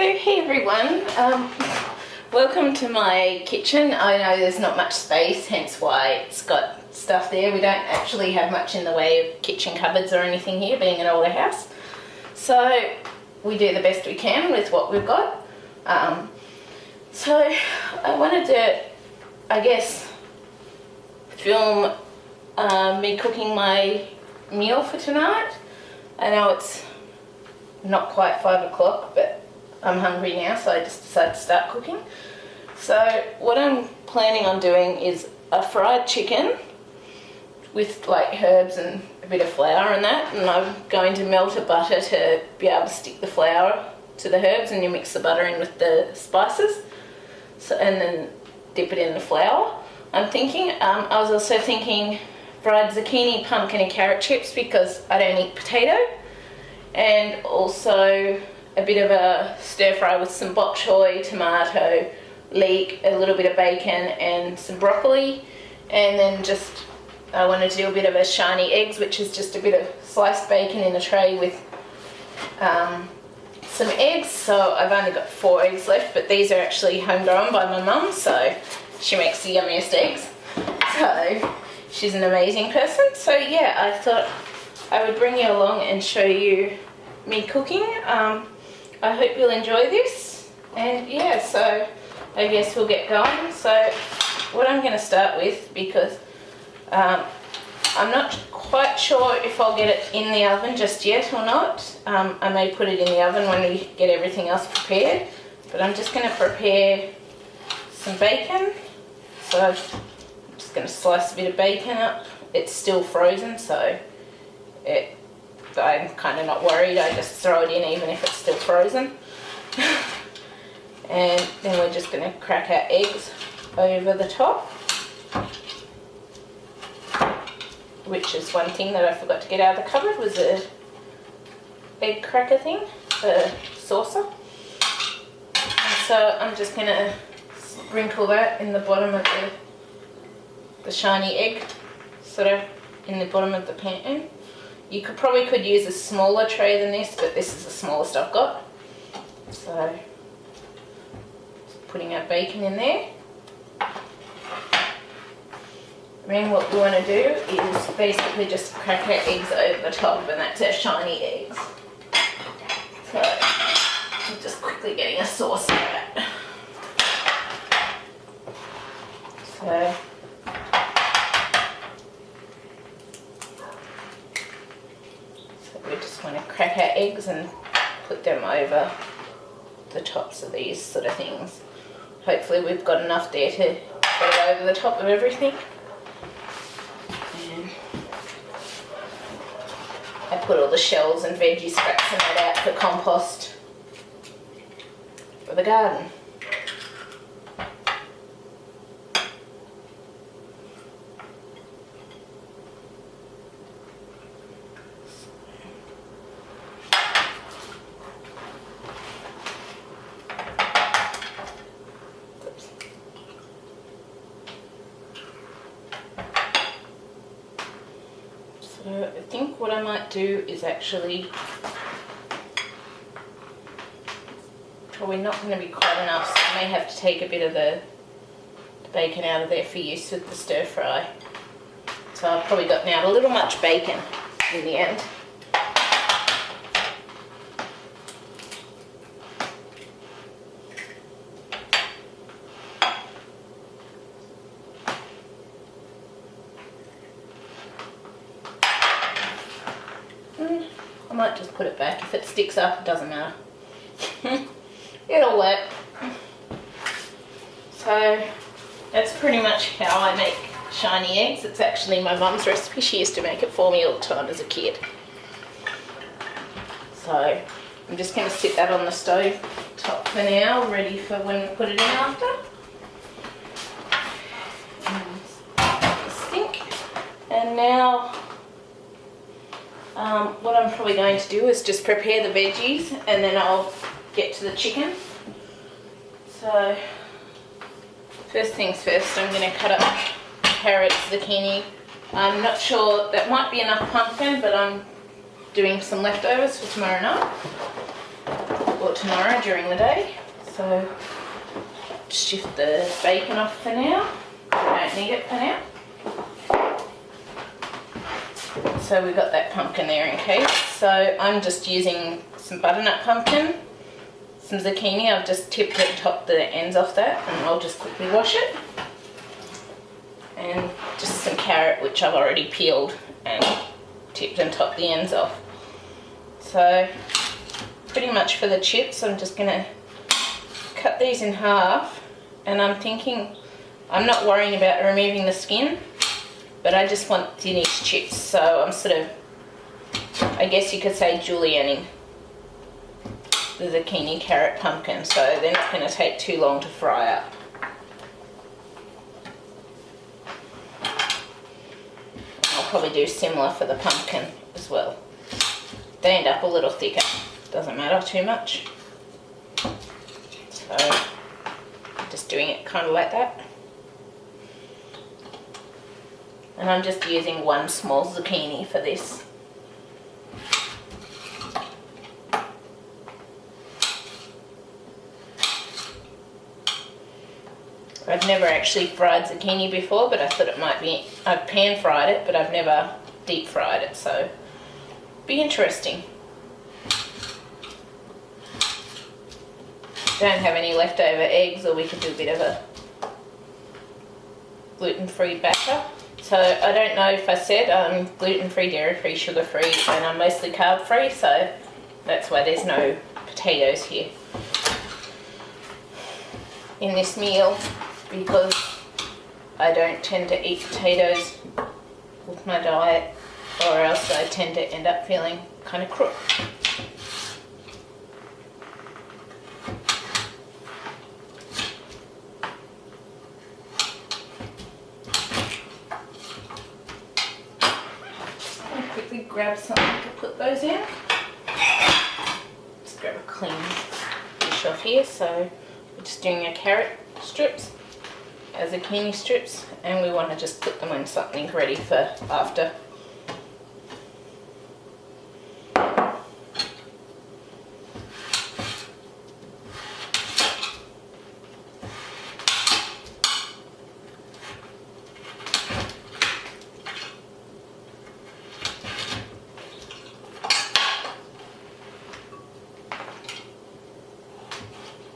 Hey everyone, welcome to my kitchen. I know there's not much space, hence why it's got stuff there. We don't actually have much in the way of kitchen cupboards or anything here, being an older house. So we do the best we can with what we've got. So I wanted to, I guess, film me cooking my meal for tonight. I know it's not quite 5 o'clock, but I'm hungry now, so I just decided to start cooking. So what I'm planning on doing is a fried chicken with like herbs and a bit of flour and that, and I'm going to melt a butter to be able to stick the flour to the herbs, and you mix the butter in with the spices, so, and then dip it in the flour. I'm thinking, I was also thinking fried zucchini, pumpkin and carrot chips because I don't eat potato, and also a bit of a stir fry with some bok choy, tomato, leek, a little bit of bacon and some broccoli, and then just I wanted to do a bit of a shiny eggs, which is just a bit of sliced bacon in a tray with some eggs. So I've only got 4 eggs left, but these are actually homegrown by my mum, so she makes the yummiest eggs. So she's an amazing person. So yeah, I thought I would bring you along and show you me cooking. I hope you'll enjoy this, and yeah, so I guess we'll get going. So what I'm going to start with, because I'm not quite sure if I'll get it in the oven just yet or not. I may put it in the oven when we get everything else prepared, but I'm just going to prepare some bacon. So I'm just going to slice a bit of bacon up. It's still frozen, so I'm kind of not worried. I just throw it in even if it's still frozen. And then we're just going to crack our eggs over the top, which is one thing that I forgot to get out of the cupboard, was a egg cracker thing, the saucer. And so I'm just going to sprinkle that in the bottom of the shiny egg, sort of in the bottom of the pan. You probably could use a smaller tray than this, but this is the smallest I've got. So, just putting our bacon in there. Then what we want to do is basically just crack our eggs over the top, and that's our shiny eggs. So, I'm just quickly getting a sauce for that. So, we just want to crack our eggs and put them over the tops of these sort of things. Hopefully we've got enough there to get it over the top of everything. And I put all the shells and veggie scraps and that out for compost for the garden. So I think what I might do is actually, probably not going to be quite enough, so I may have to take a bit of the bacon out of there for use with the stir fry. So I've probably gotten out a little much bacon in the end. I might just put it back. If it sticks up, it doesn't matter. It'll work. So that's pretty much how I make shiny eggs. It's actually my mum's recipe. She used to make it for me all the time as a kid. So I'm just going to sit that on the stove top for now, ready for when we put it in after. And now what I'm probably going to do is just prepare the veggies, and then I'll get to the chicken. So first things first, I'm going to cut up carrots, zucchini. I'm not sure, that might be enough pumpkin, but I'm doing some leftovers for tomorrow night. or tomorrow during the day. So shift the bacon off for now. We don't need it for now. So we've got that pumpkin there in case. So I'm just using some butternut pumpkin, some zucchini. I've just tipped and topped the ends off that, and I'll just quickly wash it. And just some carrot, which I've already peeled and tipped and topped the ends off. So pretty much for the chips, I'm just going to cut these in half, and I'm thinking, I'm not worrying about removing the skin, but I just want finished chips, so I'm sort of, I guess you could say, julienning the zucchini, carrot, pumpkin, so they're not going to take too long to fry up. I'll probably do similar for the pumpkin as well. They end up a little thicker, doesn't matter too much. So I'm just doing it kind of like that. And I'm just using one small zucchini for this. I've never actually fried zucchini before, but I thought it might be, I've pan fried it, but I've never deep fried it, so be interesting. Don't have any leftover eggs, or we could do a bit of a gluten-free batter. So I don't know if I said I'm gluten-free, dairy-free, sugar-free, and I'm mostly carb-free, so that's why there's no potatoes here in this meal, because I don't tend to eat potatoes with my diet, or else I tend to end up feeling kind of crook. Grab something to put those in. Just grab a clean dish off here. So we're just doing our carrot strips, our zucchini strips, and we want to just put them in something ready for after.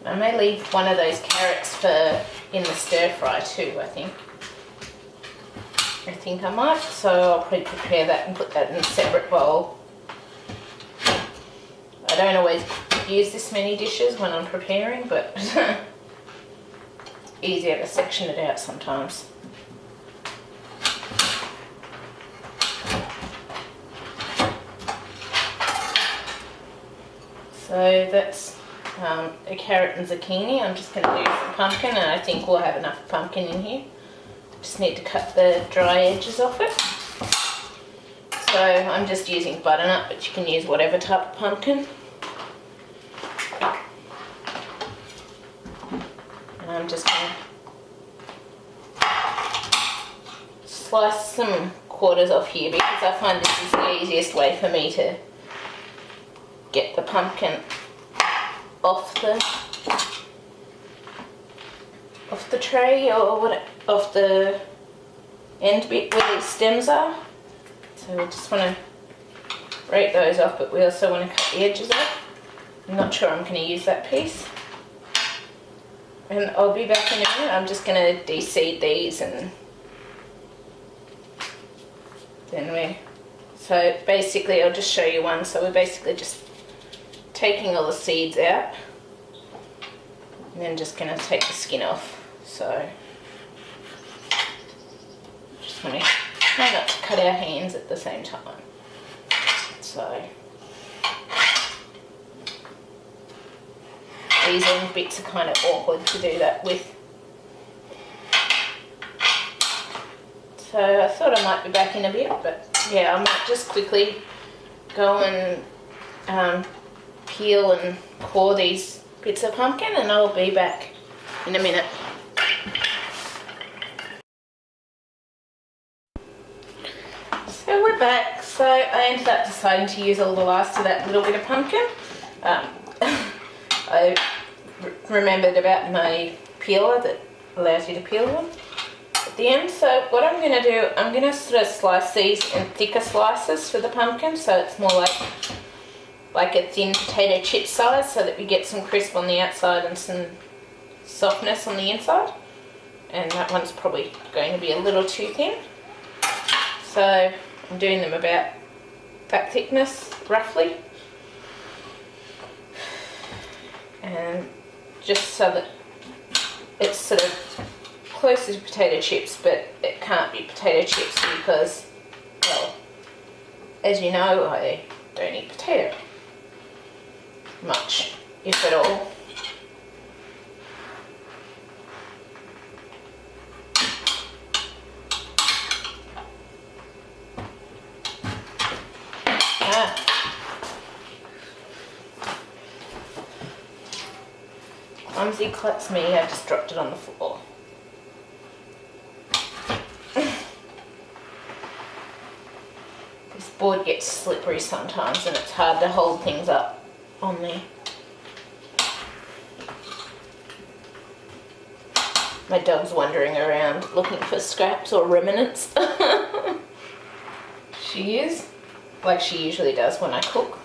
I may leave one of those carrots for in the stir fry too, I think I might, so I'll probably prepare that and put that in a separate bowl. I don't always use this many dishes when I'm preparing, but easier to section it out sometimes. So that's a carrot and zucchini. I'm just going to do some pumpkin, and I think we'll have enough pumpkin in here. Just need to cut the dry edges off it. So I'm just using butternut, but you can use whatever type of pumpkin. And I'm just going to slice some quarters off here, because I find this is the easiest way for me to get the pumpkin off the tray, or what, off the end bit where the stems are. So we just want to break those off, but we also want to cut the edges off. I'm not sure I'm going to use that piece. And I'll be back in a minute. I'm just going to de-seed these, and then so basically I'll just show you one. So we're basically just taking all the seeds out, and then just going to take the skin off. So just want to try not to cut our hands at the same time. So these end bits are kind of awkward to do that with. So I thought I might be back in a bit, but yeah, I might just quickly go and peel and core these bits of pumpkin, and I'll be back in a minute. So we're back. So I ended up deciding to use all the last of that little bit of pumpkin. I remembered about my peeler that allows you to peel them at the end. So what I'm going to do, I'm going to sort of slice these in thicker slices for the pumpkin, so it's more like a thin potato chip size, so that we get some crisp on the outside and some softness on the inside. And that one's probably going to be a little too thin, so I'm doing them about that thickness roughly, and just so that it's sort of closer to potato chips, but it can't be potato chips because, well, as you know, I don't eat potato much, if at all. Clumsy klutz me, I just dropped it on the floor. This board gets slippery sometimes and it's hard to hold things up on there. My dog's wandering around looking for scraps or remnants. She is, like she usually does when I cook.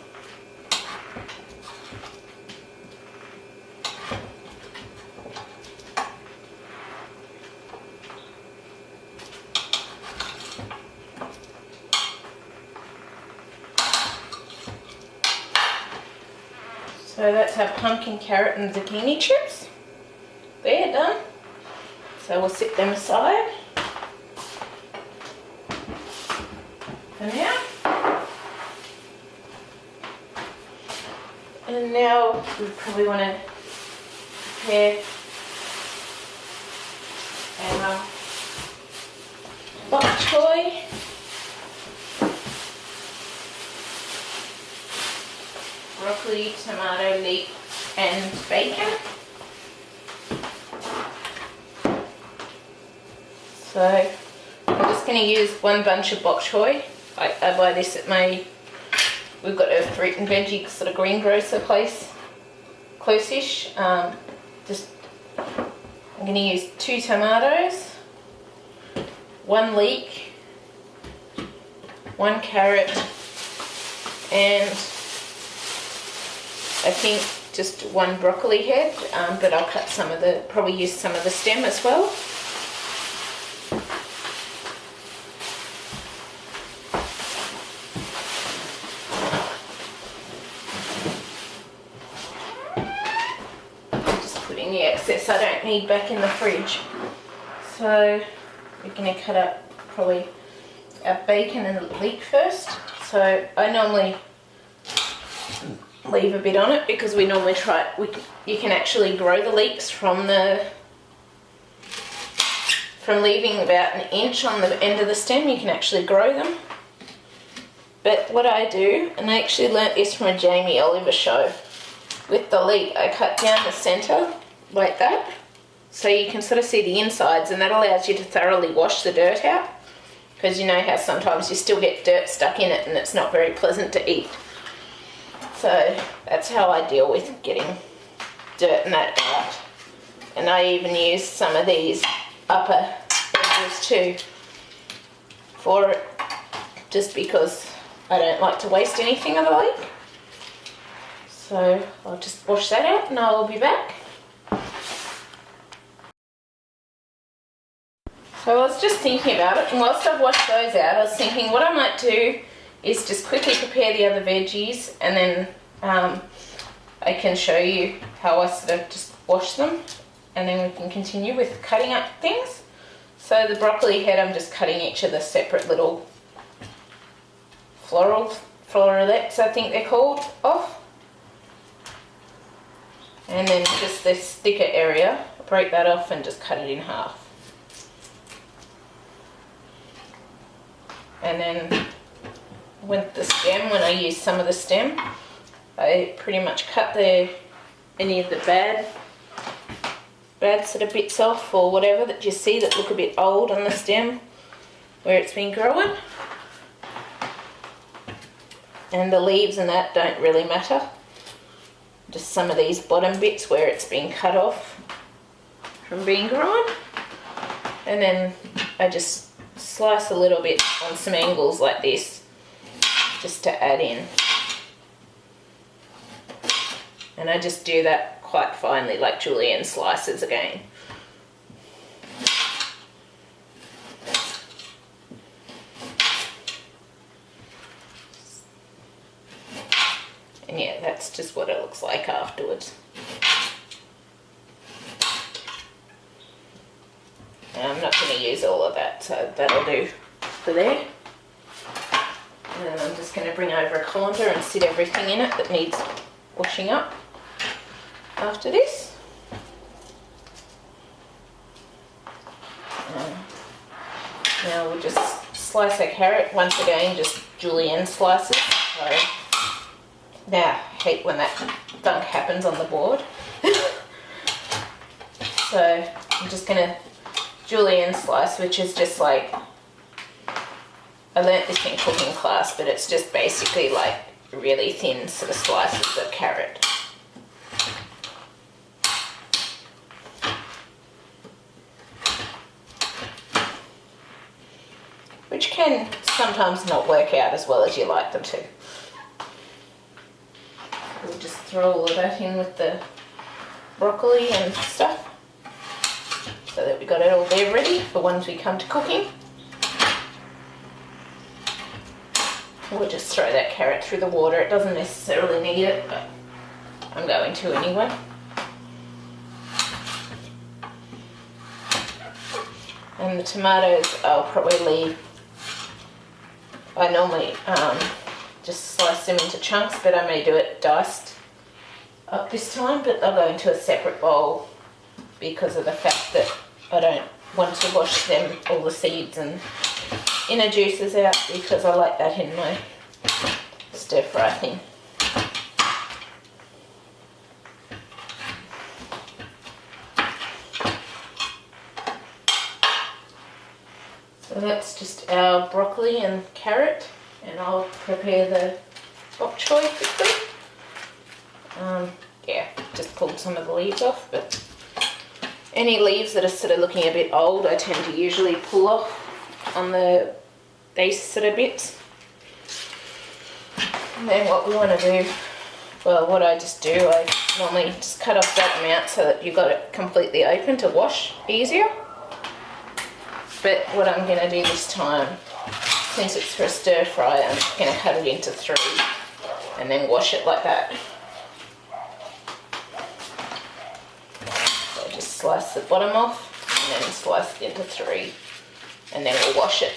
So that's our pumpkin, carrot and zucchini chips. They're done. So we'll set them aside for now. And now we probably want to prepare our bok choy. Broccoli, tomato, leek and bacon. So I'm just going to use one bunch of bok choy. I buy this at we've got a fruit and veggie sort of greengrocer place close-ish. I'm going to use 2 tomatoes, 1 leek, 1 carrot, and I think just 1 broccoli head, but I'll cut probably use some of the stem as well. Just putting the excess I don't need back in the fridge. So we're going to cut up probably our bacon and leek first. So I normally leave a bit on it because we normally you can actually grow the leeks from leaving about 1 inch on the end of the stem. You can actually grow them. But what I do, and I actually learnt this from a Jamie Oliver show, with the leek I cut down the centre like that, so you can sort of see the insides, and that allows you to thoroughly wash the dirt out, because you know how sometimes you still get dirt stuck in it and it's not very pleasant to eat. So that's how I deal with getting dirt and that out. And I even use some of these upper edges too for it, just because I don't like to waste anything of the leek. So I'll just wash that out and I'll be back. So I was just thinking about it, and whilst I've washed those out, I was thinking what I might do is just quickly prepare the other veggies, and then I can show you how I sort of just wash them, and then we can continue with cutting up things. So the broccoli head, I'm just cutting each of the separate little florets, I think they're called, off. And then just this thicker area, break that off and just cut it in half. And then with the stem, when I use some of the stem, I pretty much cut any of the bad sort of bits off, or whatever that you see that look a bit old on the stem where it's been growing. And the leaves and that don't really matter. just some of these bottom bits where it's been cut off from being grown. And then I just slice a little bit on some angles like this, just to add in. And I just do that quite finely, like julienne slices again. And yeah, that's just what it looks like afterwards. And I'm not going to use all of that, so that'll do for there. And then I'm just going to bring over a colander and sit everything in it that needs washing up after this. Now we'll just slice our carrot, once again just julienne slices. So, now I hate when that dunk happens on the board. So I'm just going to julienne slice, which is just like, I learnt this in cooking class, but it's just basically like really thin sort of slices of carrot. Which can sometimes not work out as well as you like them to. We'll just throw all of that in with the broccoli and stuff, so that we got it all there ready for once we come to cooking. We'll just throw that carrot through the water. It doesn't necessarily need it, but I'm going to anyway. And the tomatoes I'll probably leave. I normally just slice them into chunks, but I may do it diced up this time, but I'll go into a separate bowl because of the fact that I don't want to wash them, all the seeds and inner juices out, because I like that in my stir fry thing. So that's just our broccoli and carrot, and I'll prepare the bok choy quickly. Yeah, just pulled some of the leaves off, but any leaves that are sort of looking a bit old I tend to usually pull off on these sort of bits. And then what we want to do, well, what I just do, I normally just cut off that amount so that you've got it completely open to wash easier. But what I'm going to do this time, since it's for a stir fry, I'm going to cut it into 3 and then wash it like that. So just slice the bottom off and then slice it into 3, and then we'll wash it.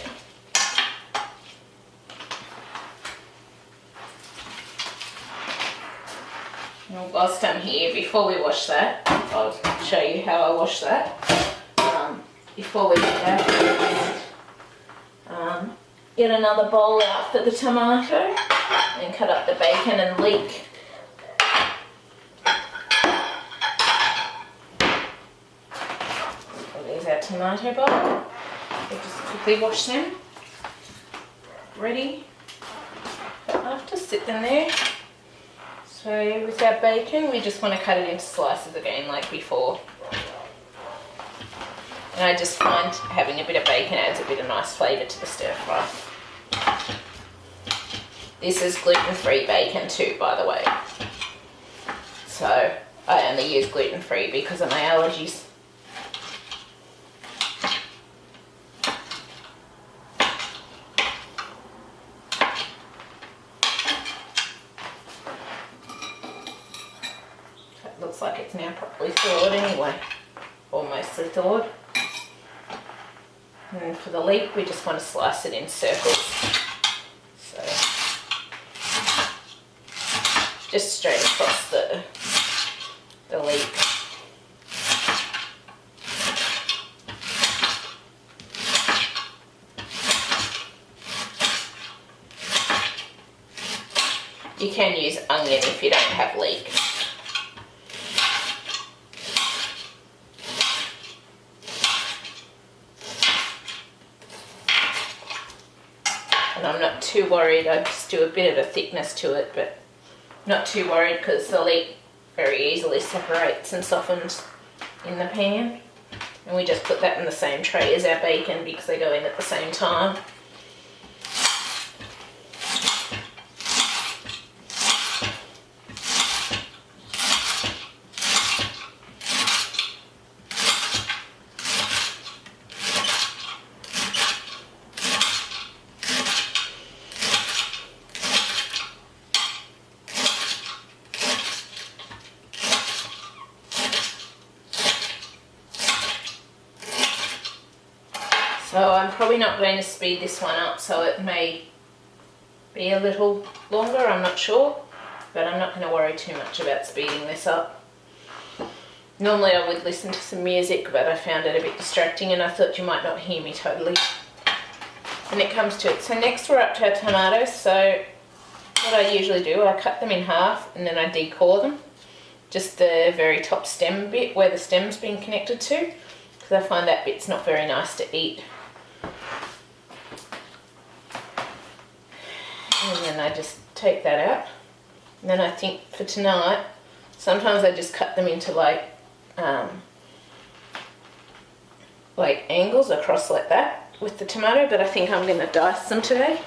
Now, whilst I'm here, before we wash that, I'll show you how I wash that. Before we do that, get another bowl out for the tomato and cut up the bacon and leek. So there's our tomato bowl. We'll just quickly wash them. Ready for after, sit them there. So with our bacon, we just want to cut it into slices again like before. And I just find having a bit of bacon adds a bit of nice flavour to the stir fry. This is gluten-free bacon too, by the way. So I only use gluten-free because of my allergies. It looks like it's now properly thawed anyway, or mostly thawed. And for the leek, we just want to slice it in circles. So just straight across the leek. You can use onion if you don't have leek. And I'm not too worried, I just do a bit of a thickness to it, but not too worried because the leek very easily separates and softens in the pan. And we just put that in the same tray as our bacon because they go in at the same time. So I'm probably not going to speed this one up, so it may be a little longer, I'm not sure, but I'm not going to worry too much about speeding this up. Normally I would listen to some music, but I found it a bit distracting and I thought you might not hear me totally when it comes to it. So next we're up to our tomatoes. So what I usually do, I cut them in half and then I decore them. Just the very top stem bit where the stem's been connected to, because I find that bit's not very nice to eat. And then I just take that out. And then I think for tonight, sometimes I just cut them into like angles across like that with the tomato, but I think I'm going to dice them today.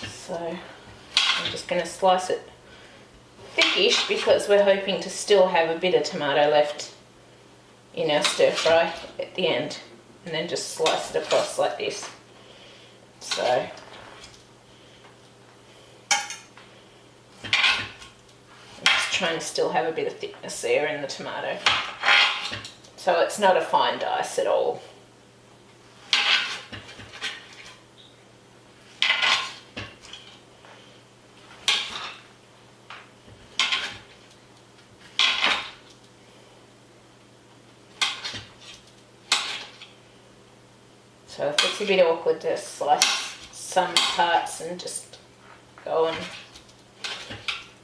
So I'm just going to slice it thickish because we're hoping to still have a bit of tomato left in our stir fry at the end, and then just slice it across like this. So I'm just trying to still have a bit of thickness there in the tomato, so it's not a fine dice at all. So if it's a bit awkward to slice some parts and just go and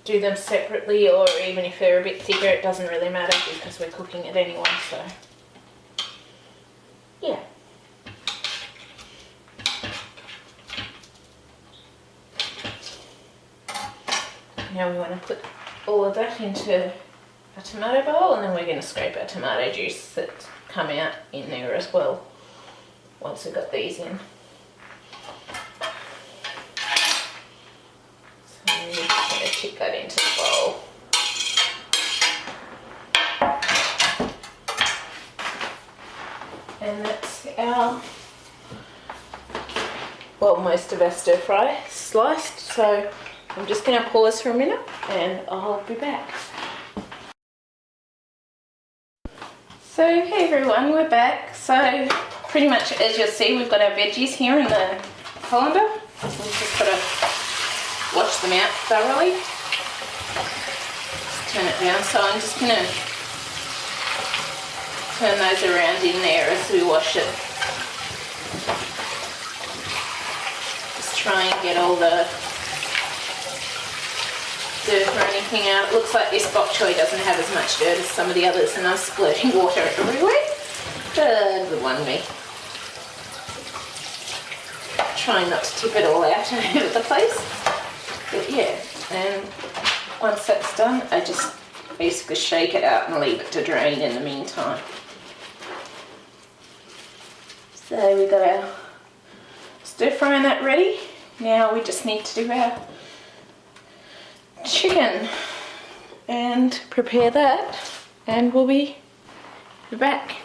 do them separately, or even if they're a bit thicker, it doesn't really matter because we're cooking it anyway, so yeah. Now we want to put all of that into a tomato bowl, and then we're going to scrape our tomato juice that's come out in there as well once we've got these in. So I'm just going to tip that into the bowl. And that's our, well, most of our stir fry sliced, so I'm just going to pause for a minute and I'll be back. So hey everyone, we're back. So pretty much as you'll see, we've got our veggies here in the colander. We've just got to wash them out thoroughly. Just turn it down. So I'm just going to turn those around in there as we wash it. Just try and get all the dirt or anything out. It looks like this bok choy doesn't have as much dirt as some of the others, and I'm splurting water everywhere. Good one me. Trying not to tip it all out over the place. But yeah, and once that's done, I just basically shake it out and leave it to drain in the meantime. So we've got our stir frying that ready. Now we just need to do our chicken and prepare that, and we'll be back.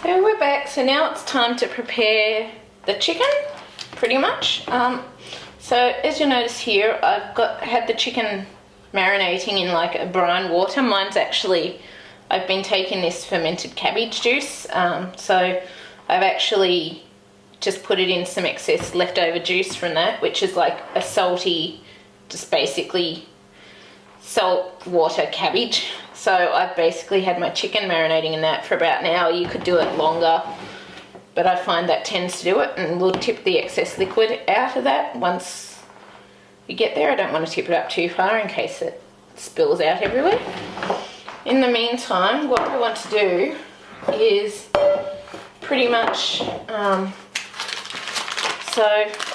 So we're back. So now it's time to prepare the chicken, pretty much. So as you notice here, I've had the chicken marinating in like a brine water. Mine's actually, I've been taking this fermented cabbage juice. So I've actually just put it in some excess leftover juice from that, which is like a salty, just basically salt water cabbage. So I've basically had my chicken marinating in that for about an hour. You could do it longer, but I find that tends to do it, and we'll tip the excess liquid out of that once we get there. I don't want to tip it up too far in case it spills out everywhere. In the meantime, what we want to do is pretty much So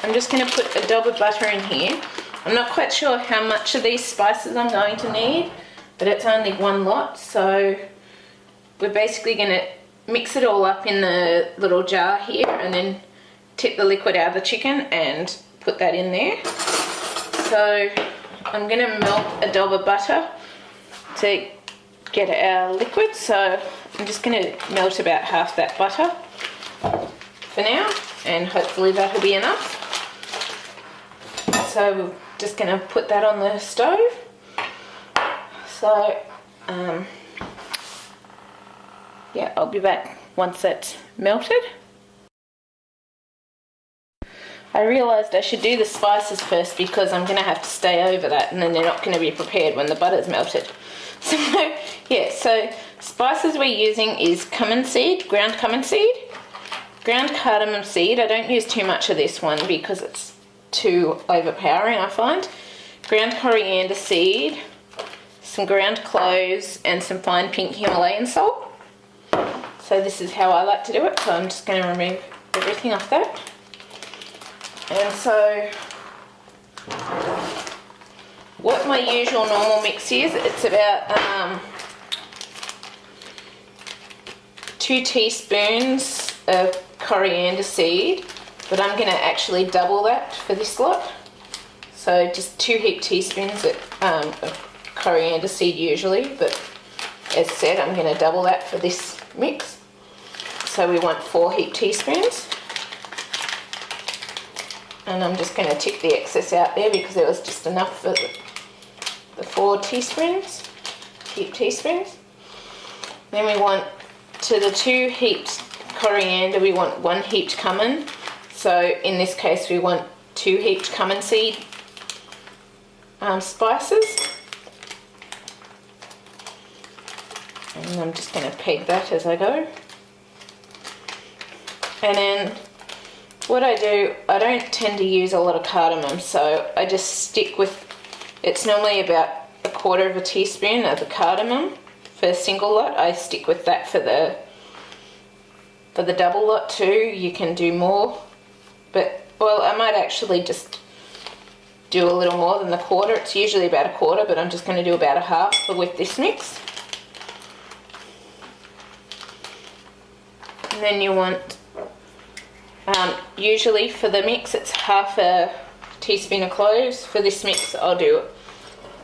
I'm just going to put a dob of butter in here. I'm not quite sure how much of these spices I'm going to need, but it's only one lot, so we're basically going to mix it all up in the little jar here and then tip the liquid out of the chicken and put that in there. So I'm going to melt a dob of butter to get our liquid, so I'm just going to melt about half that butter for now, and hopefully that'll be enough. So we're just going to put that on the stove. So yeah, I'll be back once that's melted. I realised I should do the spices first because I'm going to have to stay over that and then they're not going to be prepared when the butter's melted. So yeah, so spices we're using is cumin seed, ground cumin seed, ground cardamom seed. I don't use too much of this one because it's too overpowering, I find. Ground coriander seed, some ground cloves and some fine pink Himalayan salt. So this is how I like to do it, so I'm just going to remove everything off that. And so what my usual normal mix is, it's about 2 teaspoons of coriander seed, but I'm going to actually double that for this lot. So just 2 heaped teaspoons of coriander seed usually, but as said, I'm going to double that for this mix. So we want 4 heaped teaspoons. And I'm just going to tip the excess out there because there was just enough for the 4 teaspoons, heaped teaspoons. Then we want, to the 2 heaped coriander, we want 1 heaped cumin. So in this case we want 2 heaped cumin seed spices. And I'm just going to peg that as I go. And then what I do, I don't tend to use a lot of cardamom, so I just stick with, it's normally about 1/4 teaspoon of the cardamom for a single lot. I stick with that for the double lot too. You can do more, but well, I might actually just do a little more than the 1/4. It's usually about 1/4, but I'm just going to do about 1/2 with this mix. And then you want, usually for the mix it's 1/2 teaspoon of cloves. For this mix I'll do a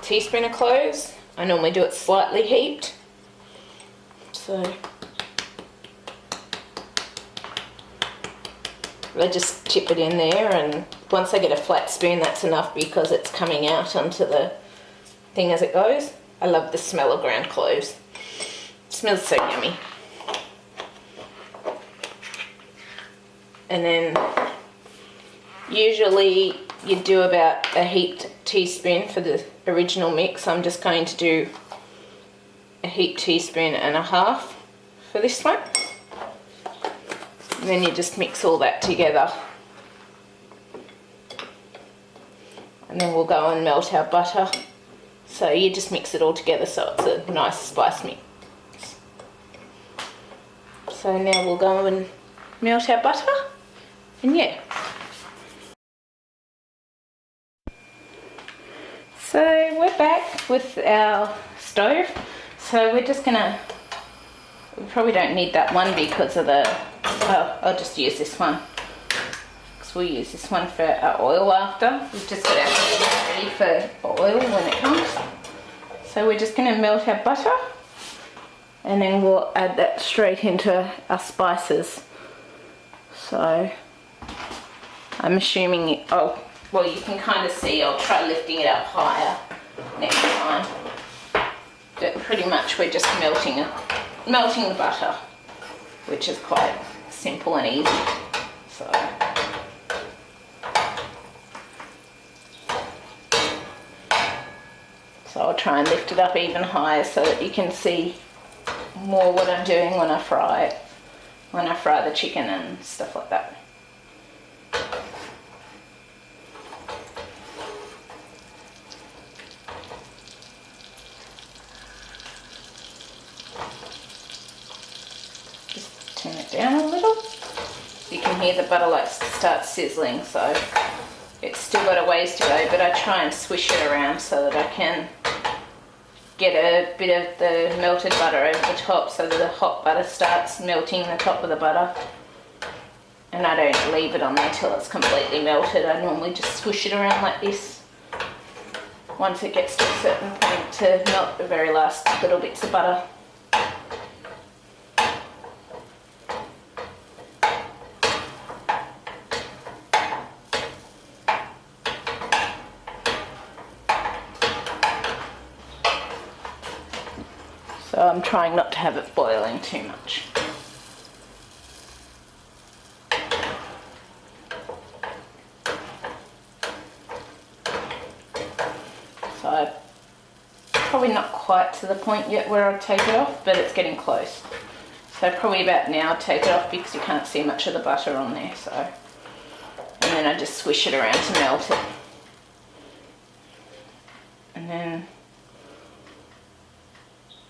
teaspoon of cloves. I normally do it slightly heaped. So I just tip it in there, and once I get a flat spoon that's enough because it's coming out onto the thing as it goes. I love the smell of ground cloves. It smells so yummy. And then usually you do about a heaped teaspoon for the original mix. I'm just going to do a heaped teaspoon and 1/2 for this one. And then you just mix all that together. And then we'll go and melt our butter. So you just mix it all together so it's a nice spice mix. So now we'll go and melt our butter. And yeah. So we're back with our stove. So we're just gonna, we probably don't need that one because of the, oh, I'll just use this one. Because we'll use this one for our oil after. We've just got our ready for oil when it comes. So we're just gonna melt our butter and then we'll add that straight into our spices. So I'm assuming, oh, well you can kind of see, I'll try lifting it up higher next time. But pretty much we're just melting the butter, which is quite simple and easy. So I'll try and lift it up even higher so that you can see more what I'm doing when I fry it, when I fry the chicken and stuff like that. Just turn it down a little so you can hear the butter like starts sizzling, so it's still got a ways to go, but I try and swish it around so that I can get a bit of the melted butter over the top so that the hot butter starts melting the top of the butter. And I don't leave it on there till it's completely melted. I normally just swish it around like this once it gets to a certain point to melt the very last little bits of butter. So I'm trying not to have it boiling too much. So probably not quite to the point yet where I'd take it off, but it's getting close. So probably about now I'd take it off because you can't see much of the butter on there. So, and then I just swish it around to melt it. And then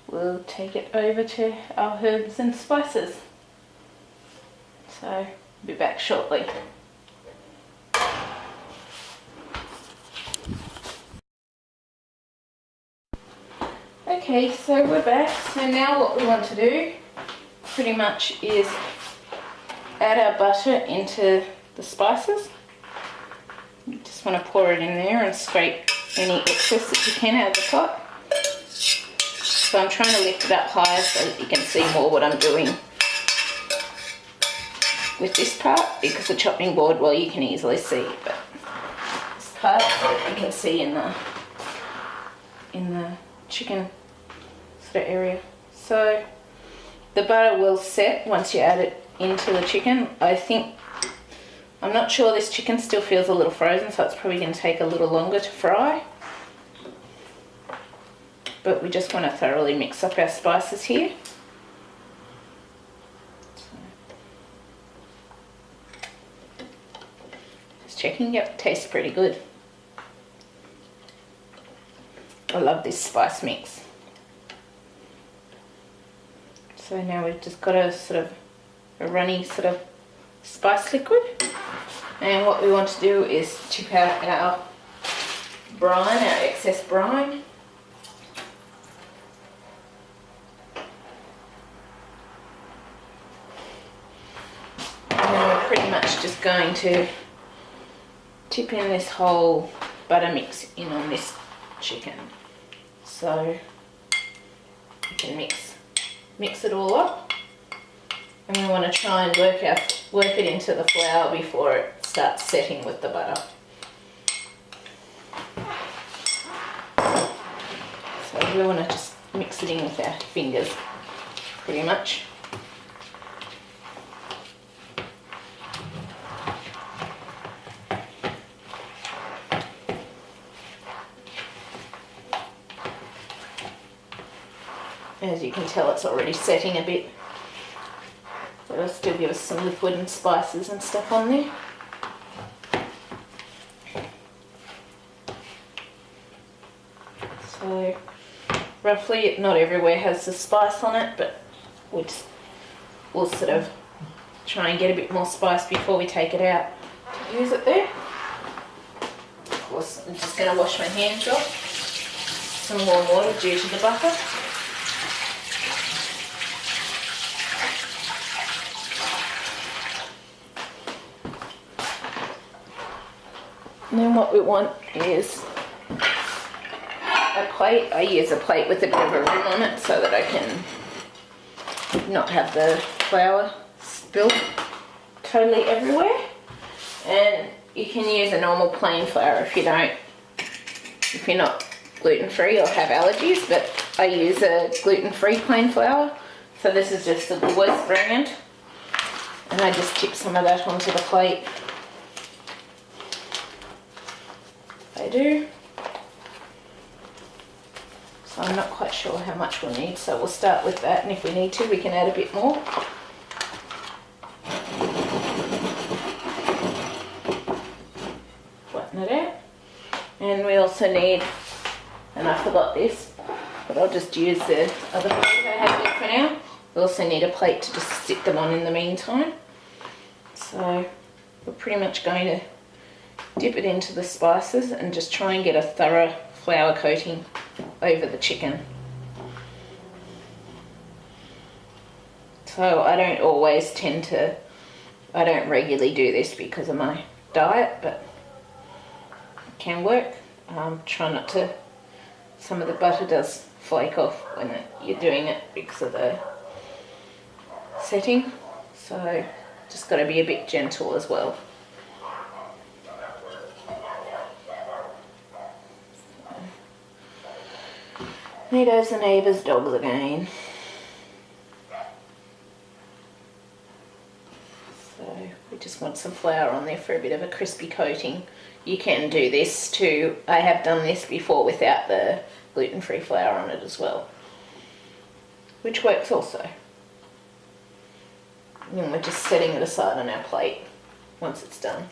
we'll take it over to our herbs and spices. So I'll be back shortly. Okay, so we're back. So now what we want to do pretty much is add our butter into the spices. You just want to pour it in there and scrape any excess that you can out of the pot. So I'm trying to lift it up higher so that you can see more what I'm doing with this part, because the chopping board, well, you can easily see, but this part that you can see in the chicken sort of area. So the butter will set once you add it into the chicken. I'm not sure, this chicken still feels a little frozen, so it's probably going to take a little longer to fry. But we just want to thoroughly mix up our spices here. Just checking, yep, tastes pretty good. I love this spice mix. So now we've just got a sort of a runny sort of spice liquid. And what we want to do is tip out our brine, our excess brine. And then we're pretty much just going to tip in this whole butter mix in on this chicken. So you can mix it all up, and we want to try and work it into the flour before it starts setting with the butter. So we want to just mix it in with our fingers pretty much. As you can tell, it's already setting a bit, but it'll still give us some liquid and spices and stuff on there. So roughly, not everywhere has the spice on it, but we'll sort of try and get a bit more spice before we take it out to use it there. Of course, I'm just going to wash my hands off. Some warm water due to the butter. And then what we want is a plate. I use a plate with a bit of a rim on it so that I can not have the flour spilled totally everywhere. And you can use a normal plain flour if you're not gluten-free or have allergies, but I use a gluten-free plain flour. So this is just the Woolworths brand. And I just tip some of that onto the plate. I do. So I'm not quite sure how much we'll need, so we'll start with that, and if we need to, we can add a bit more. Flatten it out. And we also need, and I forgot this, but I'll just use the other plate I have here for now. We also need a plate to just sit them on in the meantime. So we're pretty much going to dip it into the spices and just try and get a thorough flour coating over the chicken. So I don't regularly do this because of my diet, but it can work. Try not to, some of the butter does flake off when you're doing it because of the setting, so just got to be a bit gentle as well. There goes the neighbour's dogs again. So we just want some flour on there for a bit of a crispy coating. You can do this too. I have done this before without the gluten-free flour on it as well, which works also. And then we're just setting it aside on our plate once it's done.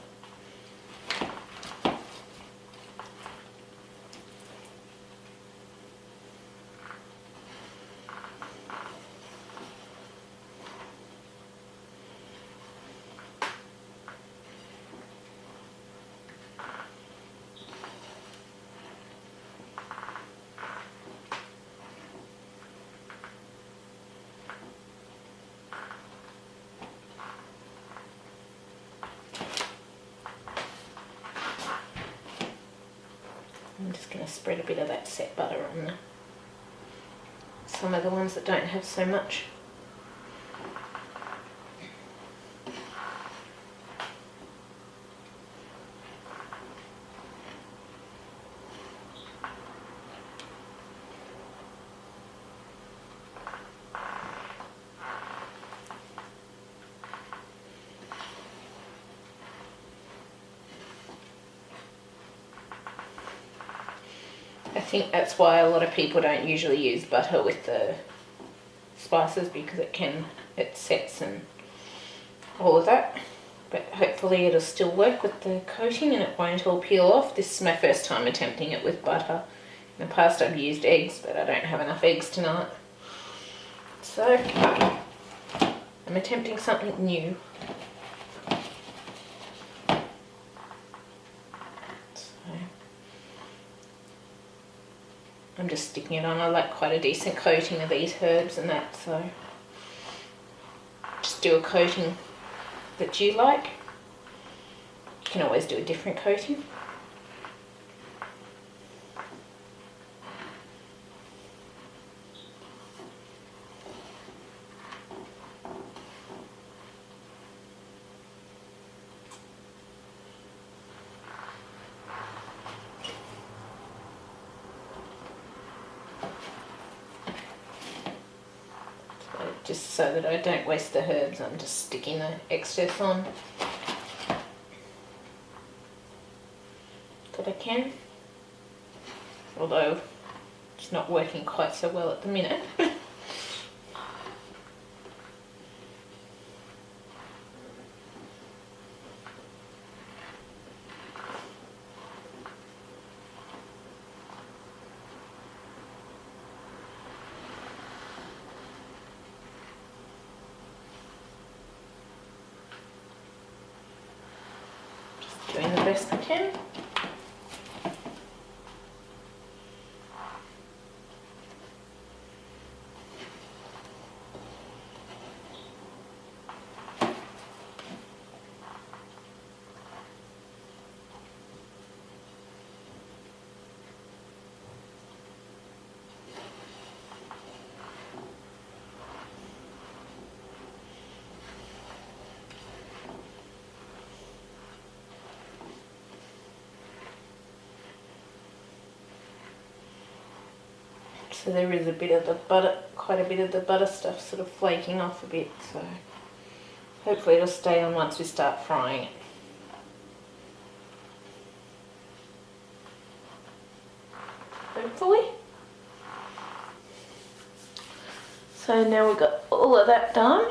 I'm just going to spread a bit of that set butter on some of the ones that don't have so much. I think that's why a lot of people don't usually use butter with the spices, because it sets and all of that. But hopefully it'll still work with the coating and it won't all peel off. This is my first time attempting it with butter. In the past I've used eggs, but I don't have enough eggs tonight. So I'm attempting something new. I'm just sticking it on. I like quite a decent coating of these herbs and that, so just do a coating that you like. You can always do a different coating. Just so that I don't waste the herbs, I'm just sticking the excess on that I can, although it's not working quite so well at the minute. Doing the best I can. So there is a bit of the butter, quite a bit of the butter stuff sort of flaking off a bit, so hopefully it'll stay on once we start frying it. Hopefully. So now we've got all of that done.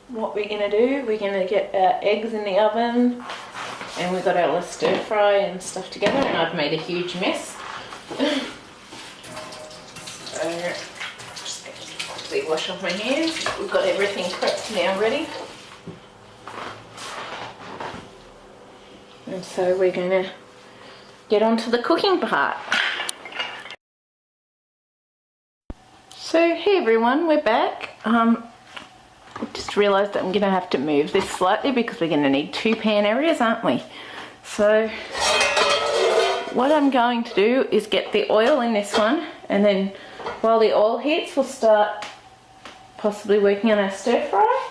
What we're going to do, we're going to get our eggs in the oven, and we've got our stir fry and stuff together, and I've made a huge mess. Just going to quickly wash off my hands. We've got everything prepped now ready. And so we're going to get on to the cooking part. So hey everyone, we're back. I just realised that I'm going to have to move this slightly because we're going to need 2 pan areas, aren't we? So what I'm going to do is get the oil in this one, and then while the oil heats we'll start possibly working on our stir fry.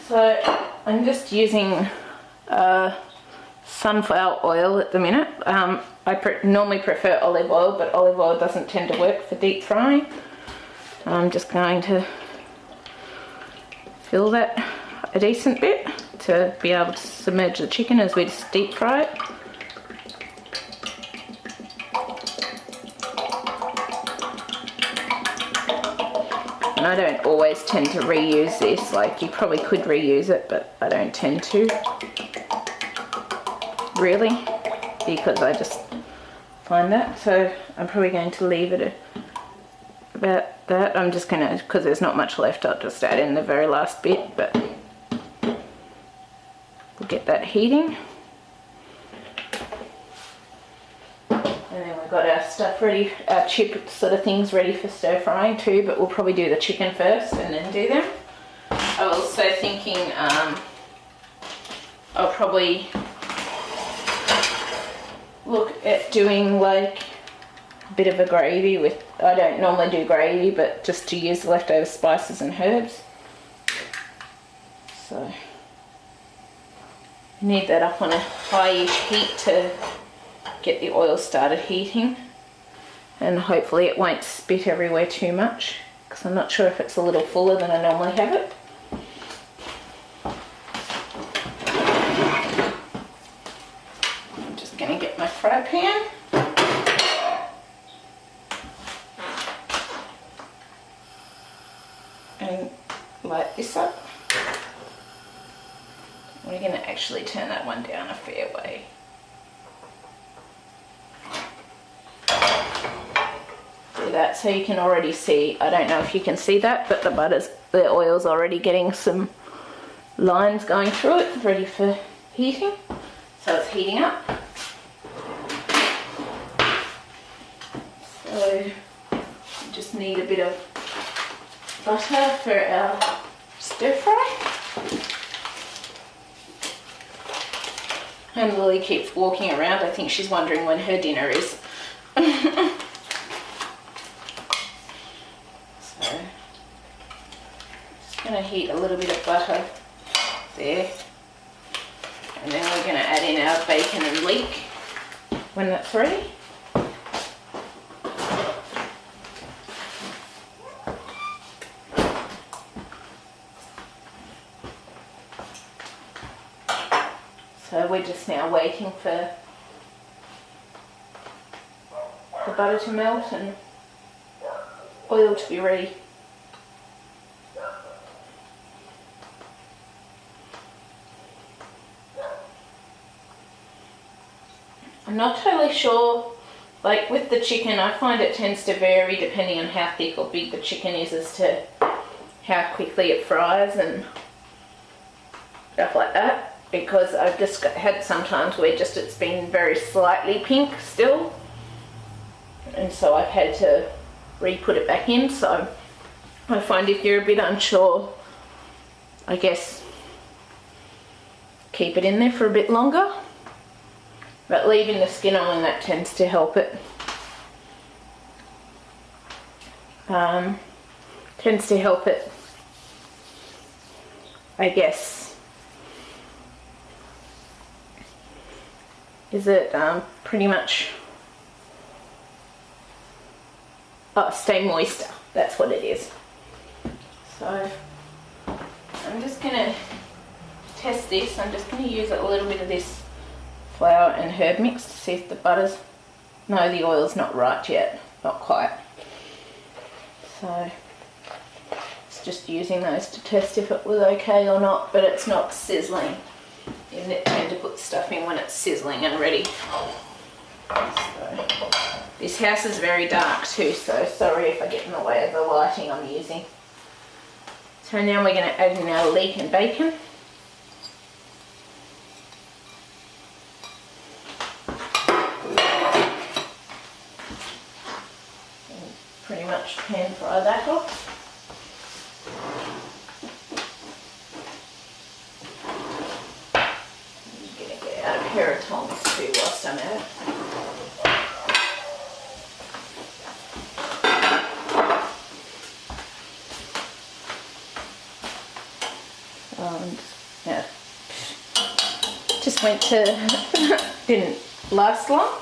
So I'm just using sunflower oil at the minute. I normally prefer olive oil, but olive oil doesn't tend to work for deep frying. I'm just going to fill that a decent bit to be able to submerge the chicken as we just deep fry it. And I don't always tend to reuse this, like you probably could reuse it, but I don't tend to, really, because I just find that. So I'm probably going to leave it about that. I'm just going to, because there's not much left, I'll just add in the very last bit, but we'll get that heating. And then we've got our stuff ready, our chip sort of things ready for stir frying too, but we'll probably do the chicken first and then do them. I was also thinking I'll probably look at doing like a bit of a gravy with, I don't normally do gravy, but just to use the leftover spices and herbs. So you need that up on a high-ish heat to get the oil started heating, and hopefully it won't spit everywhere too much, because I'm not sure if it's a little fuller than I normally have it. I'm just going to get my fry pan and light this up. We're going to actually turn that one down a fair way. Do that so you can already see, I don't know if you can see that, but the oil's already getting some lines going through it, ready for heating. So it's heating up. So we just need a bit of butter for our stir fry. And Lily keeps walking around. I think she's wondering when her dinner is. So, just going to heat a little bit of butter there. And then we're going to add in our bacon and leek when that's ready. So we're just now waiting for the butter to melt and oil to be ready. I'm not totally sure, like with the chicken, I find it tends to vary depending on how thick or big the chicken is as to how quickly it fries and stuff like that. Because I've just had sometimes where just it's been very slightly pink still, and so I've had to re-put it back in. So I find if you're a bit unsure, I guess keep it in there for a bit longer, but leaving the skin on, that tends to help it. Tends to help it, I guess. Is it pretty much stay moister, that's what it is. So I'm just going to test this. I'm just going to use a little bit of this flour and herb mix to see if the butter's, no, the oil's not right yet, not quite. So it's just using those to test if it was okay or not, but it's not sizzling. You tend to put stuff in when it's sizzling and ready. So, this house is very dark too, so sorry if I get in the way of the lighting I'm using. So now we're going to add in our leek and bacon. much pan fry that off. I'm going to get out a pair of tongs too whilst I'm at it. Yeah, just went to, didn't last long.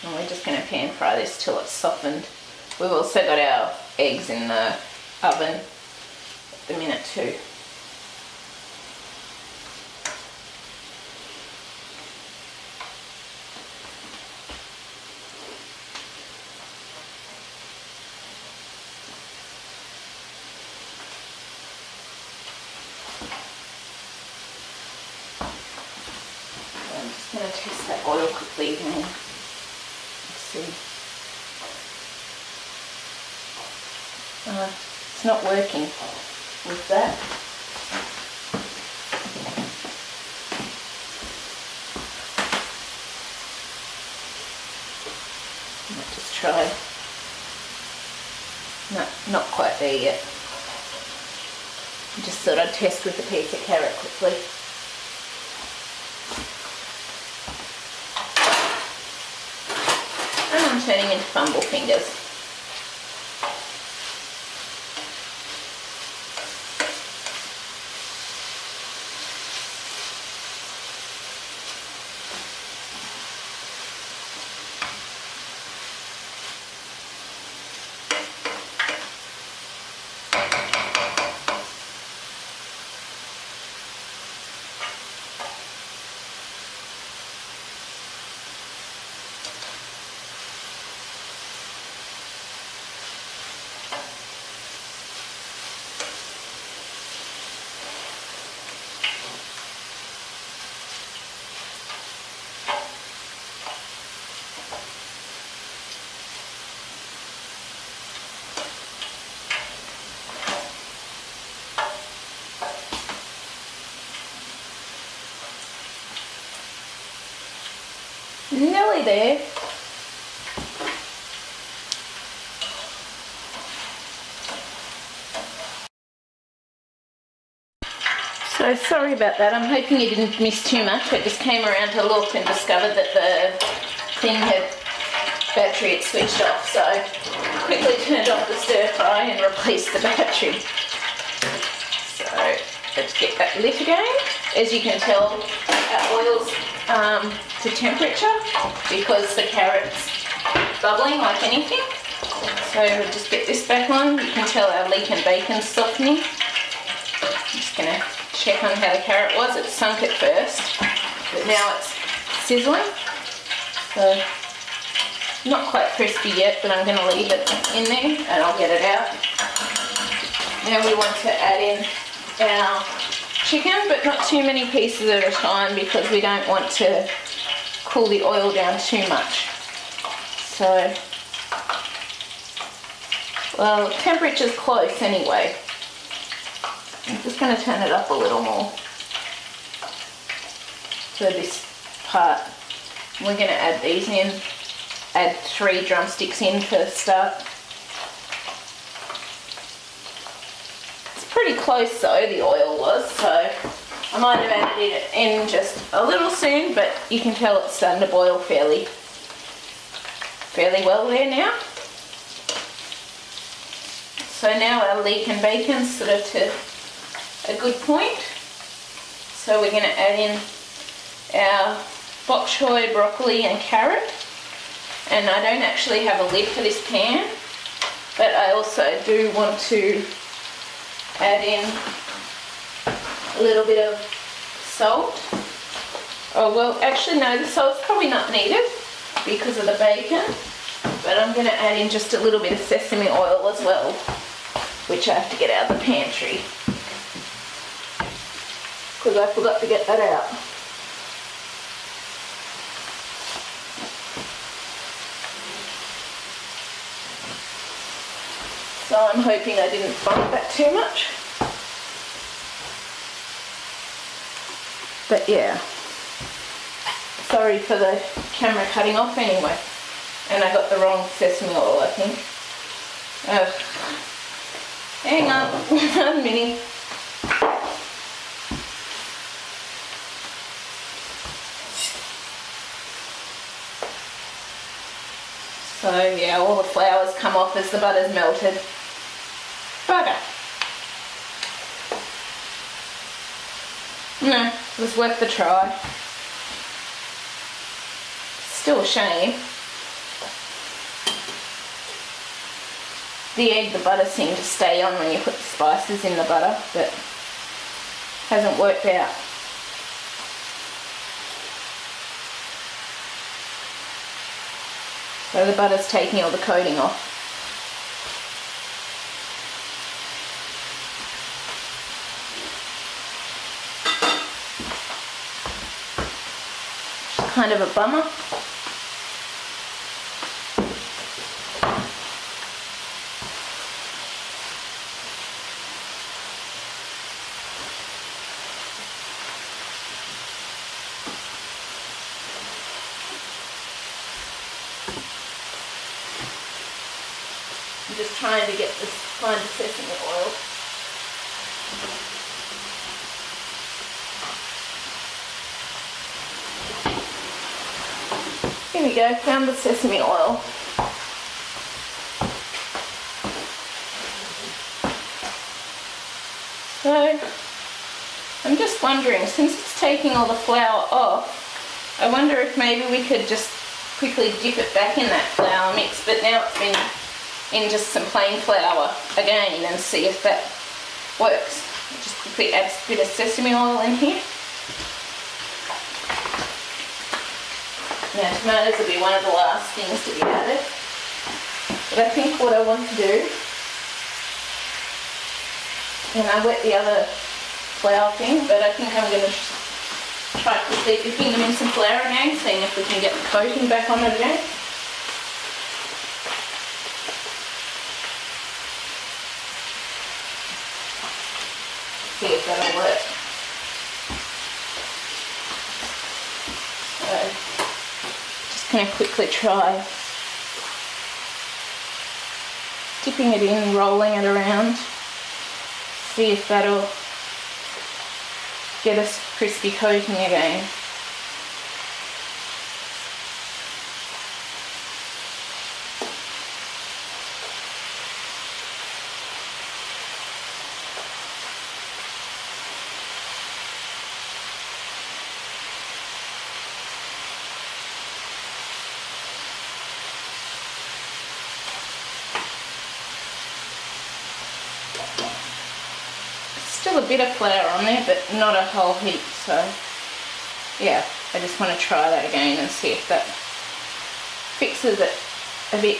And we're just going to pan fry this till it's softened. We've also got our eggs in the oven at the minute too. I'm just going to test that oil quickly again. Let's see. It's not working with that. I might just try. No, not quite there yet. I just thought I'd test with a piece of carrot quickly. And I'm turning into fumble fingers. Nearly there. So sorry about that. I'm hoping you didn't miss too much. I just came around to look and discovered that the battery had switched off. So quickly turned off the stir fry and replaced the battery. So let's get that lit again. As you can tell, our oil's to temperature because the carrot's bubbling like anything. So we'll just get this back on. You can tell our leek and bacon's softening. I'm just going to check on how the carrot was. It sunk at first, but now it's sizzling. So not quite crispy yet, but I'm going to leave it in there and I'll get it out. Now we want to add in our chicken, but not too many pieces at a time because we don't want to cool the oil down too much. So, well, temperature's close anyway. I'm just going to turn it up a little more for this part. We're going to add these in, add 3 drumsticks in for the start. Pretty close though, the oil was, so I might have added it in just a little soon, but you can tell it's starting to boil fairly well there now. So now our leek and bacon's sort of to a good point. So we're going to add in our bok choy, broccoli and carrot. And I don't actually have a lid for this pan, but I also do want to add in a little bit of salt. Oh well, actually no, the salt's probably not needed because of the bacon, but I'm going to add in just a little bit of sesame oil as well, which I have to get out of the pantry because I forgot to get that out. So I'm hoping I didn't bump that too much. But yeah, sorry for the camera cutting off anyway. And I got the wrong sesame oil, I think. Hang on, 1 minute. So yeah, all the flour's come off as the butter's melted. Bugger. No, it was worth the try. Still a shame. The egg, the butter seemed to stay on when you put the spices in the butter, but hasn't worked out. So the butter's taking all the coating off. Kind of a bummer. I'm just trying to get this find the sesame oil. Here we go, found the sesame oil. So, I'm just wondering, since it's taking all the flour off, I wonder if maybe we could just quickly dip it back in that flour mix, but now it's been in just some plain flour again, and see if that works. I'll just quickly add a bit of sesame oil in here. Now tomatoes will be one of the last things to be added, but I think what I want to do, and I wet the other flour thing, but I think I'm going to try quickly dipping them in some flour again, seeing if we can get the coating back on it again. See if that'll work. So, going to quickly try dipping it in, rolling it around, see if that'll get us crispy coating again. Still a bit of flour on there, but not a whole heap, so yeah, I just want to try that again and see if that fixes it a bit.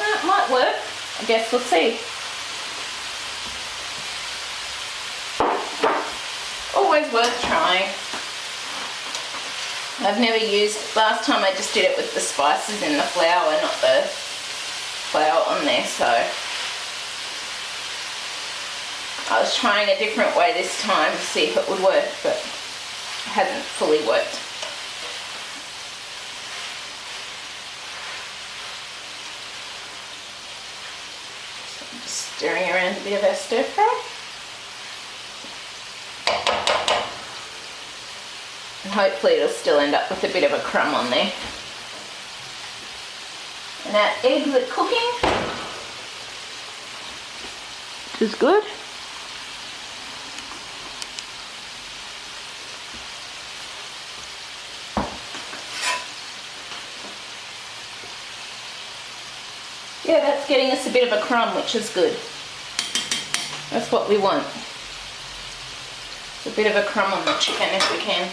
It might work, I guess we'll see. Always worth trying. I've never used, last time I just did it with the spices in the flour, not the flour on there, so I was trying a different way this time to see if it would work, but it hasn't fully worked. So I'm just stirring around a bit of our stir fry. And hopefully it'll still end up with a bit of a crumb on there. And our eggs are cooking, which is good. Yeah, that's getting us a bit of a crumb, which is good. That's what we want. A bit of a crumb on the chicken if we can.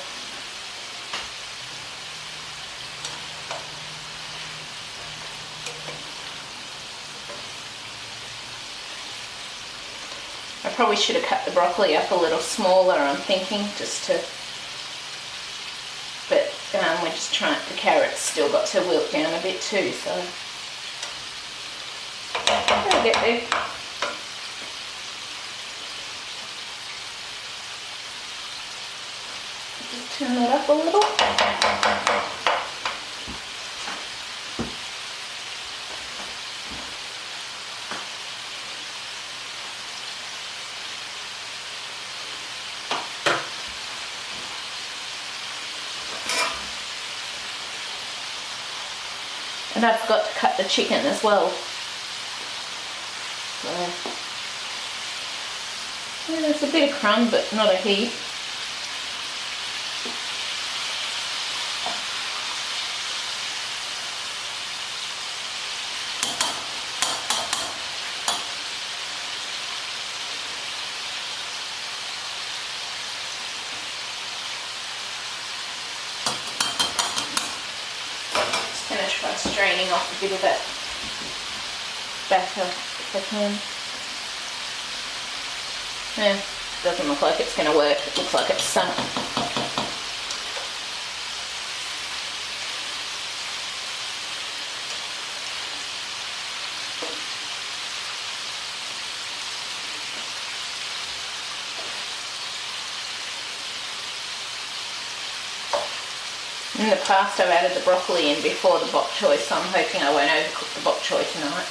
I probably should have cut the broccoli up a little smaller, I'm thinking, just to, but we're just trying, the carrot's still got to wilt down a bit too, so. we'll get there. Just turn that up a little. And I forgot to cut the chicken as well. So, yeah, there's a bit of crumb, but not a heap. Just going to try straining off a bit of that batter if I can. Yeah, doesn't look like it's going to work. It looks like it's sunk. In the past I've added the broccoli in before the bok choy, so I'm hoping I won't overcook the bok choy tonight.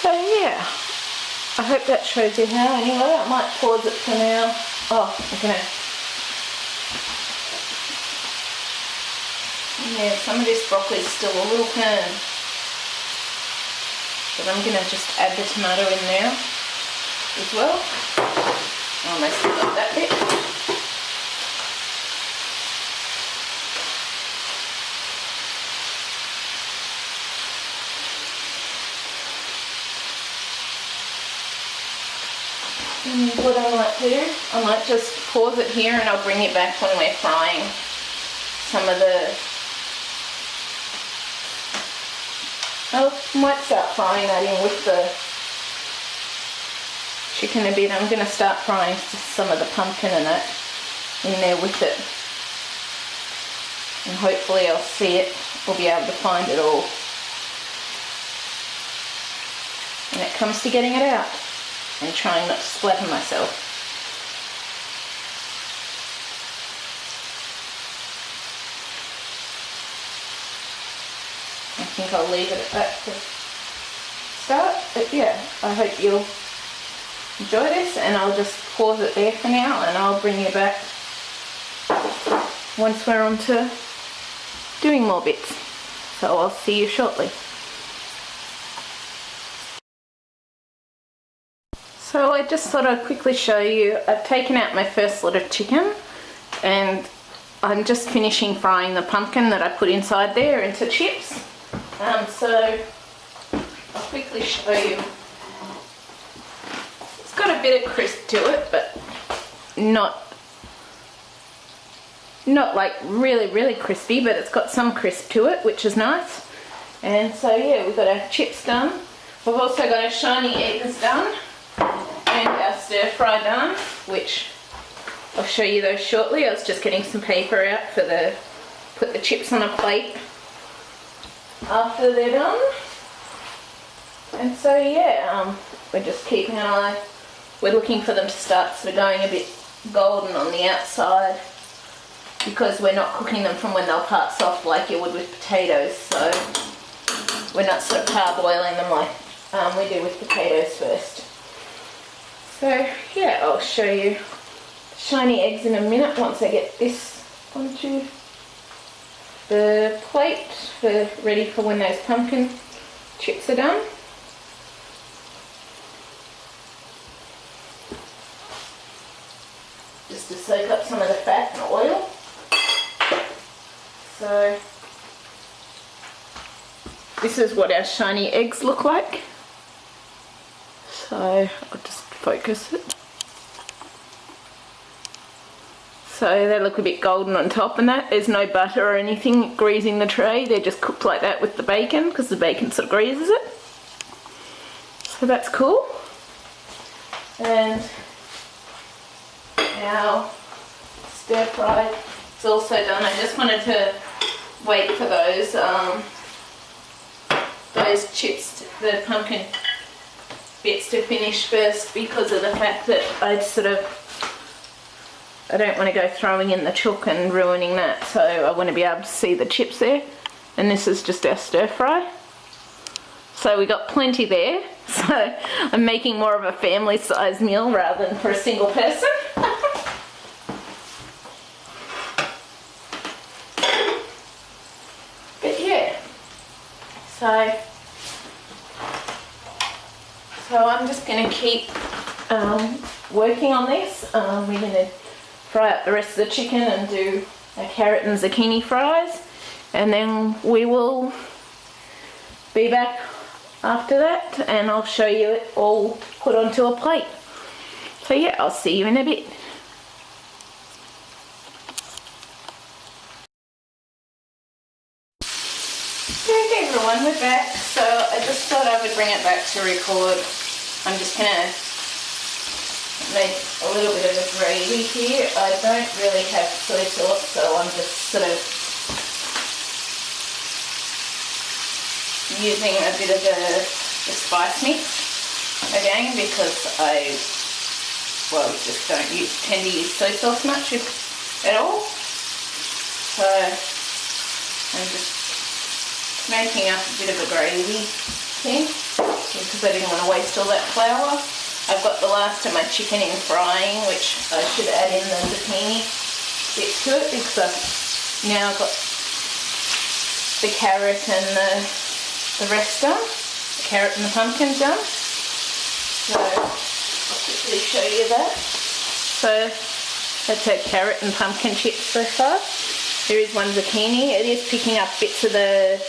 So yeah, I hope that shows you how anyway. I might pause it for now. Oh, okay. Yeah, some of this broccoli is still a little firm. But I'm going to just add the tomato in now as well. Almost got that bit. And what I might do, I might just pause it here and I'll bring it back when we're frying some of the... I might start frying that in with the chicken a bit. I'm going to start frying just some of the pumpkin and that in there with it. And hopefully I'll see it, or be able to find it all when it comes to getting it out. And trying not to splatter myself. I think I'll leave it at that to start, but yeah, I hope you'll enjoy this, and I'll just pause it there for now and I'll bring you back once we're on to doing more bits. So I'll see you shortly. So I just thought I'd quickly show you, I've taken out my first lot of chicken and I'm just finishing frying the pumpkin that I put inside there into chips. So I'll quickly show you. It's got a bit of crisp to it, but not like really crispy, but it's got some crisp to it, which is nice. And so yeah, we've got our chips done. We've also got our shiny eggs done. And our stir fry done, which I'll show you those shortly. I was just getting some paper out for put the chips on a plate after they're done. And so yeah, we're just keeping an eye. We're looking for them to start sort of going a bit golden on the outside, because we're not cooking them from when they'll part soft like you would with potatoes. So we're not sort of parboiling them like we do with potatoes first. So yeah, I'll show you shiny eggs in a minute once I get this onto the plate ready for when those pumpkin chips are done. Just to soak up some of the fat and oil. So this is what our shiny eggs look like. So I'll just focus it. So they look a bit golden on top, and that there's no butter or anything greasing the tray. They're just cooked like that with the bacon, because the bacon sort of greases it. So that's cool. And our stir fry is also done. I just wanted to wait for those chips, the pumpkin bits to finish first, because of the fact that I don't want to go throwing in the chook and ruining that, so I want to be able to see the chips there. And this is just our stir fry. So we got plenty there, so I'm making more of a family size meal rather than for a single person. But yeah, so I'm just going to keep working on this. We're going to fry up the rest of the chicken and do a carrot and zucchini fries, and then we will be back after that and I'll show you it all put onto a plate. So yeah, I'll see you in a bit. Okay everyone, we're back. So I just thought I would bring it back to record. I'm just going to make a little bit of a gravy here. I don't really have soy sauce, so I'm just sort of using a bit of the spice mix again, because I just don't tend to use soy sauce much at all. So I'm just making up a bit of a gravy thing, because I didn't want to waste all that flour. I've got the last of my chicken in frying, which I should add in the zucchini bit to it, because I've now got the carrot and the rest done. The carrot and the pumpkin done. So I'll quickly show you that. So that's our carrot and pumpkin chips so far. There is one zucchini. It is picking up bits of the,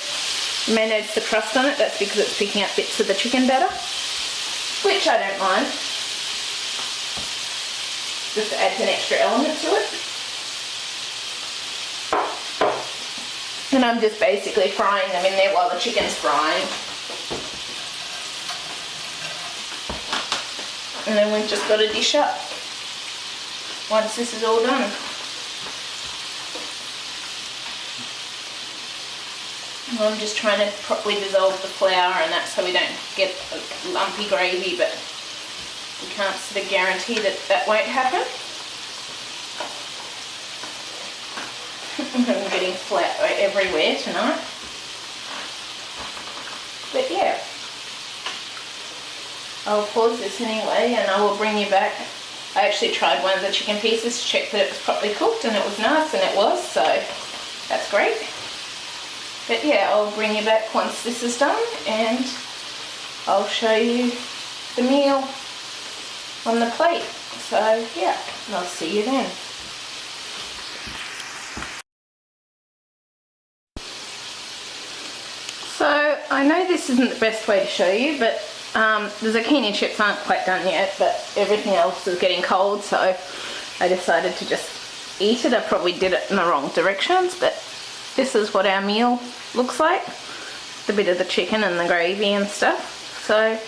you may notice the crust on it. That's because it's picking up bits of the chicken batter, which I don't mind. Just adds an extra element to it. And I'm just basically frying them in there while the chicken's frying. And then we've just got to dish up once this is all done. And I'm just trying to properly dissolve the flour and that, so we don't get a lumpy gravy, but we can't sort of guarantee that that won't happen. I'm getting flour everywhere tonight. But yeah, I'll pause this anyway and I will bring you back. I actually tried one of the chicken pieces to check that it was properly cooked, and it was nice, and it was, so that's great. But yeah, I'll bring you back once this is done, and I'll show you the meal on the plate. So yeah, I'll see you then. So I know this isn't the best way to show you, but the zucchini chips aren't quite done yet, but everything else is getting cold, so I decided to just eat it. I probably did it in the wrong directions, but this is what our meal looks like. The bit of the chicken and the gravy and stuff. So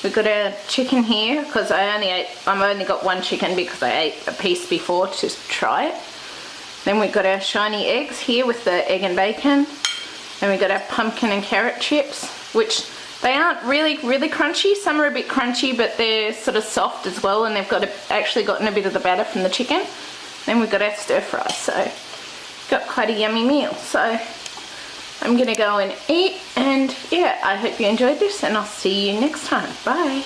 we've got our chicken here, because I've only got one chicken because I ate a piece before to try it. Then we've got our shiny eggs here with the egg and bacon. And we've got our pumpkin and carrot chips, which they aren't really crunchy. Some are a bit crunchy, but they're sort of soft as well, and they've actually gotten a bit of the batter from the chicken. Then we've got our stir fry, so got quite a yummy meal. So I'm gonna go and eat, and yeah, I hope you enjoyed this, and I'll see you next time. Bye.